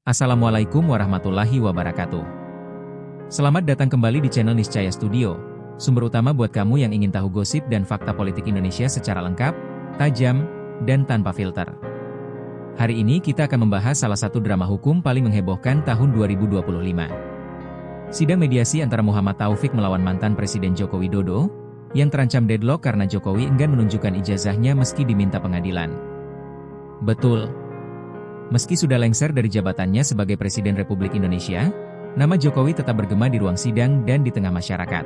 Assalamualaikum warahmatullahi wabarakatuh. Selamat datang kembali di channel Niscaya Studio, sumber utama buat kamu yang ingin tahu gosip dan fakta politik Indonesia secara lengkap, tajam, dan tanpa filter. Hari ini kita akan membahas salah satu drama hukum paling menghebohkan tahun 2025. Sidang mediasi antara Muhammad Taufik melawan mantan Presiden Joko Widodo, yang terancam deadlock karena Jokowi enggan menunjukkan ijazahnya meski diminta pengadilan. Betul. Meski sudah lengser dari jabatannya sebagai Presiden Republik Indonesia, nama Jokowi tetap bergema di ruang sidang dan di tengah masyarakat.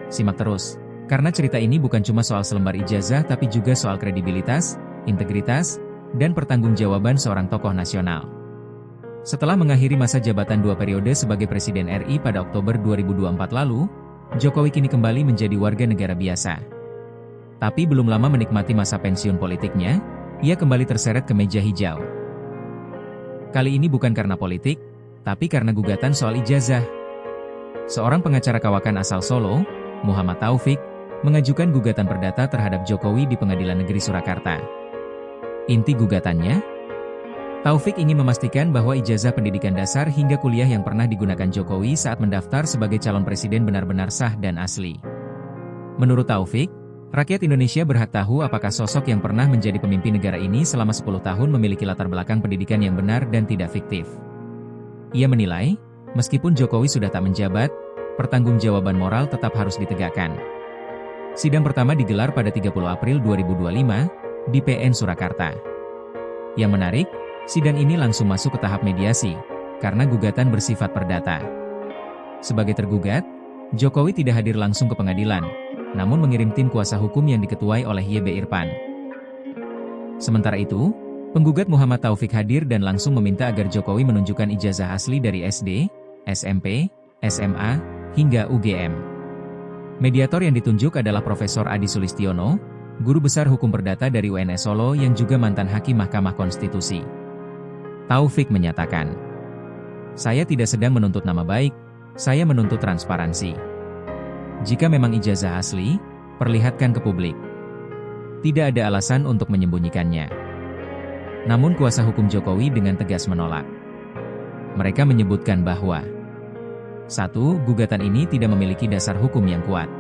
Simak terus, karena cerita ini bukan cuma soal selembar ijazah tapi juga soal kredibilitas, integritas, dan pertanggungjawaban seorang tokoh nasional. Setelah mengakhiri masa jabatan 2 periode sebagai Presiden RI pada Oktober 2024 lalu, Jokowi kini kembali menjadi warga negara biasa. Tapi belum lama menikmati masa pensiun politiknya, ia kembali terseret ke meja hijau. Kali ini bukan karena politik, tapi karena gugatan soal ijazah. Seorang pengacara kawakan asal Solo, Muhammad Taufik, mengajukan gugatan perdata terhadap Jokowi di Pengadilan Negeri Surakarta. Inti gugatannya, Taufik ingin memastikan bahwa ijazah pendidikan dasar hingga kuliah yang pernah digunakan Jokowi saat mendaftar sebagai calon presiden benar-benar sah dan asli. Menurut Taufik, rakyat Indonesia berhak tahu apakah sosok yang pernah menjadi pemimpin negara ini selama 10 tahun memiliki latar belakang pendidikan yang benar dan tidak fiktif. Ia menilai, meskipun Jokowi sudah tak menjabat, pertanggungjawaban moral tetap harus ditegakkan. Sidang pertama digelar pada 30 April 2025, di PN Surakarta. Yang menarik, sidang ini langsung masuk ke tahap mediasi, karena gugatan bersifat perdata. Sebagai tergugat, Jokowi tidak hadir langsung ke pengadilan, namun mengirim tim kuasa hukum yang diketuai oleh YB Irfan. Sementara itu, penggugat Muhammad Taufik hadir dan langsung meminta agar Jokowi menunjukkan ijazah asli dari SD, SMP, SMA, hingga UGM. Mediator yang ditunjuk adalah Profesor Adi Sulistiono, guru besar hukum perdata dari UNS Solo yang juga mantan hakim Mahkamah Konstitusi. Taufik menyatakan, "Saya tidak sedang menuntut nama baik, saya menuntut transparansi. Jika memang ijazah asli, perlihatkan ke publik. Tidak ada alasan untuk menyembunyikannya." Namun kuasa hukum Jokowi dengan tegas menolak. Mereka menyebutkan bahwa 1. Gugatan ini tidak memiliki dasar hukum yang kuat.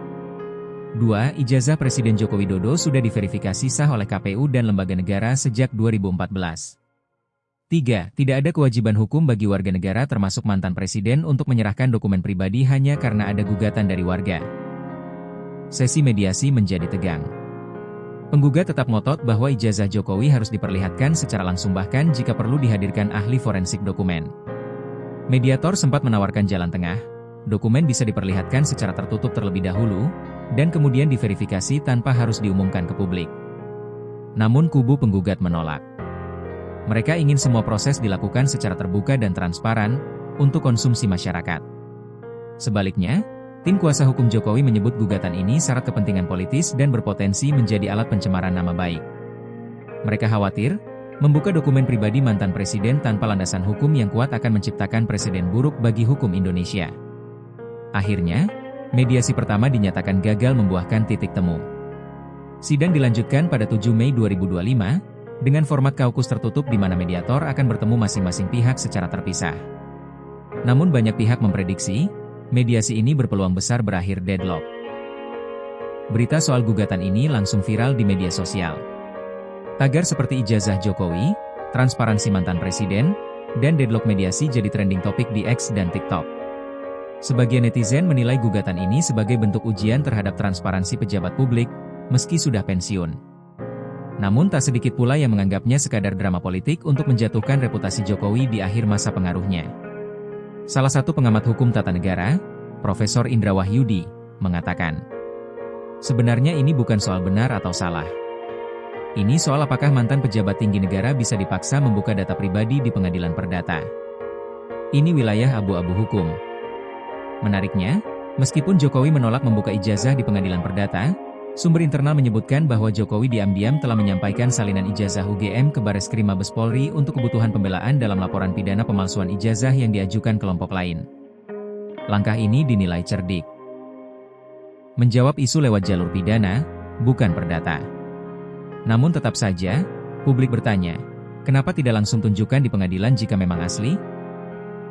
2. Ijazah Presiden Joko Widodo sudah diverifikasi sah oleh KPU dan lembaga negara sejak 2014. 3. Tidak ada kewajiban hukum bagi warga negara termasuk mantan presiden untuk menyerahkan dokumen pribadi hanya karena ada gugatan dari warga. Sesi mediasi menjadi tegang. Penggugat tetap ngotot bahwa ijazah Jokowi harus diperlihatkan secara langsung bahkan jika perlu dihadirkan ahli forensik dokumen. Mediator sempat menawarkan jalan tengah, dokumen bisa diperlihatkan secara tertutup terlebih dahulu, dan kemudian diverifikasi tanpa harus diumumkan ke publik. Namun kubu penggugat menolak. Mereka ingin semua proses dilakukan secara terbuka dan transparan, untuk konsumsi masyarakat. Sebaliknya, tim kuasa hukum Jokowi menyebut gugatan ini syarat kepentingan politis dan berpotensi menjadi alat pencemaran nama baik. Mereka khawatir, membuka dokumen pribadi mantan presiden tanpa landasan hukum yang kuat akan menciptakan presiden buruk bagi hukum Indonesia. Akhirnya, mediasi pertama dinyatakan gagal membuahkan titik temu. Sidang dilanjutkan pada 7 Mei 2025, dengan format kaukus tertutup di mana mediator akan bertemu masing-masing pihak secara terpisah. Namun banyak pihak memprediksi, mediasi ini berpeluang besar berakhir deadlock. Berita soal gugatan ini langsung viral di media sosial. Tagar seperti ijazah Jokowi, transparansi mantan presiden, dan deadlock mediasi jadi trending topik di X dan TikTok. Sebagian netizen menilai gugatan ini sebagai bentuk ujian terhadap transparansi pejabat publik, meski sudah pensiun. Namun tak sedikit pula yang menganggapnya sekadar drama politik untuk menjatuhkan reputasi Jokowi di akhir masa pengaruhnya. Salah satu pengamat hukum tata negara, Profesor Indra Wahyudi, mengatakan, "Sebenarnya ini bukan soal benar atau salah. Ini soal apakah mantan pejabat tinggi negara bisa dipaksa membuka data pribadi di pengadilan perdata. Ini wilayah abu-abu hukum." Menariknya, meskipun Jokowi menolak membuka ijazah di pengadilan perdata, sumber internal menyebutkan bahwa Jokowi diam-diam telah menyampaikan salinan ijazah UGM ke Bareskrim Mabes Polri untuk kebutuhan pembelaan dalam laporan pidana pemalsuan ijazah yang diajukan kelompok lain. Langkah ini dinilai cerdik. Menjawab isu lewat jalur pidana, bukan perdata. Namun tetap saja, publik bertanya, Kenapa tidak langsung tunjukkan di pengadilan jika memang asli?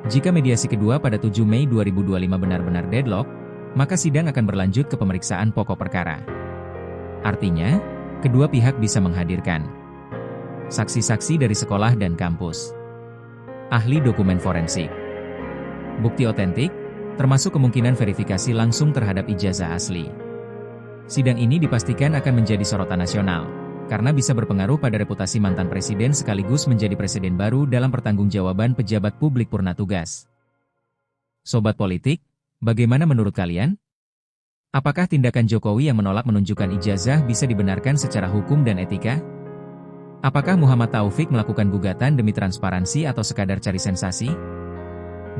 Jika mediasi kedua pada 7 Mei 2025 benar-benar deadlock, maka sidang akan berlanjut ke pemeriksaan pokok perkara. Artinya, kedua pihak bisa menghadirkan saksi-saksi dari sekolah dan kampus, ahli dokumen forensik, bukti otentik, termasuk kemungkinan verifikasi langsung terhadap ijazah asli. Sidang ini dipastikan akan menjadi sorotan nasional, karena bisa berpengaruh pada reputasi mantan presiden sekaligus menjadi presiden baru dalam pertanggungjawaban pejabat publik purna tugas. Sobat politik, bagaimana menurut kalian? Apakah tindakan Jokowi yang menolak menunjukkan ijazah bisa dibenarkan secara hukum dan etika? Apakah Muhammad Taufik melakukan gugatan demi transparansi atau sekadar cari sensasi?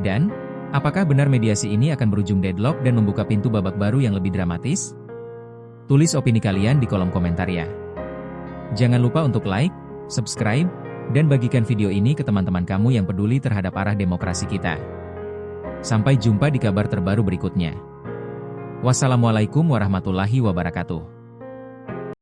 Dan, apakah benar mediasi ini akan berujung deadlock dan membuka pintu babak baru yang lebih dramatis? Tulis opini kalian di kolom komentar ya. Jangan lupa untuk like, subscribe, dan bagikan video ini ke teman-teman kamu yang peduli terhadap arah demokrasi kita. Sampai jumpa di kabar terbaru berikutnya. Wassalamualaikum warahmatullahi wabarakatuh.